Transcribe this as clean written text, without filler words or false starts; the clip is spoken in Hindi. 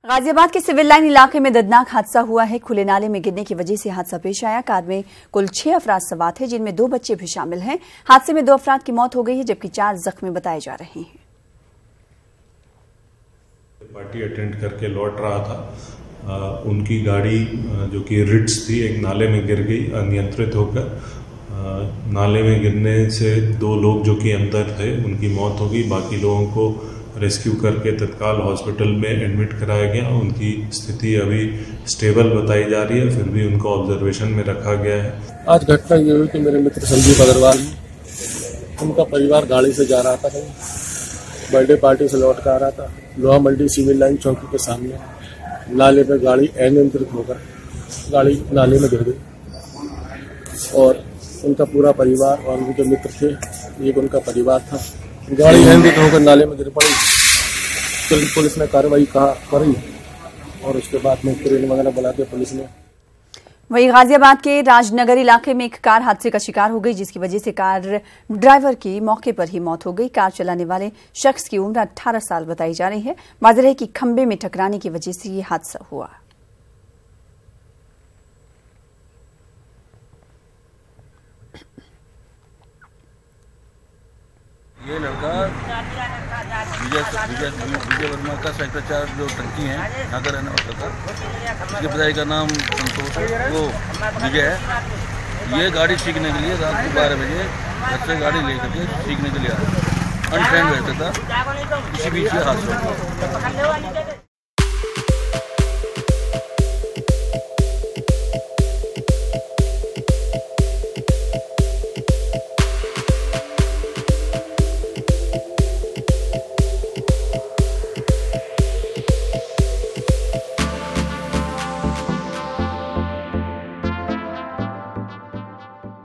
गाजियाबाद के सिविल लाइन इलाके में दर्दनाक हादसा हुआ है। खुले नाले में गिरने की वजह से हादसा पेश आया। कार में कुल 6 अफराद सवार थे, जिनमें 2 बच्चे भी शामिल हैं। हादसे में 2 अफराद की मौत हो गई है, जबकि 4 जख्मी बताए जा रहे हैं। पार्टी अटेंड करके लौट रहा था, उनकी गाड़ी जो कि रिट्स थी, एक नाले में गिर गई अनियंत्रित होकर। नाले में गिरने से 2 लोग जो कि अंदर थे उनकी मौत हो गई। बाकी लोगों को रेस्क्यू करके तत्काल हॉस्पिटल में एडमिट कराया गया। उनकी स्थिति अभी स्टेबल बताई जा रही है, फिर भी उनको ऑब्जर्वेशन में रखा गया है। आज घटना ये हुई कि मेरे मित्र संजीव अग्रवाल, उनका परिवार गाड़ी से जा रहा था, कहीं बर्थडे पार्टी से लौट कर आ रहा था। लोहा मंडी सिविल लाइन चौकी के सामने नाले पे गाड़ी अनियंत्रित होकर गाड़ी नाले में गिर गई और उनका पूरा परिवार और उनके मित्र थे, एक उनका परिवार था। गाड़ी अनियंत्रित होकर नाले में गिर पड़ी। पुलिस ने कार्रवाई करी और उसके बाद में क्रेन वगैरह बुला के पुलिस ने। वहीं गाजियाबाद के राजनगर इलाके में एक कार हादसे का शिकार हो गई, जिसकी वजह से कार ड्राइवर की मौके पर ही मौत हो गई। कार चलाने वाले शख्स की उम्र 18 साल बताई जा रही है। वाज़ेह है कि खंबे में टकराने की वजह से ये हादसा हुआ। ये लड़का विजय वर्मा का सेक्टर 4 जो टंकी है, यहाँ का रहने वाला था। इसके पिताजी का नाम संतोष, वो विजय है। ये गाड़ी सीखने के लिए रात को 12 बजे घर से गाड़ी ले करके सीखने के लिए आया। अनट्रेंड रहता था, इसी बीच हादसा हुआ।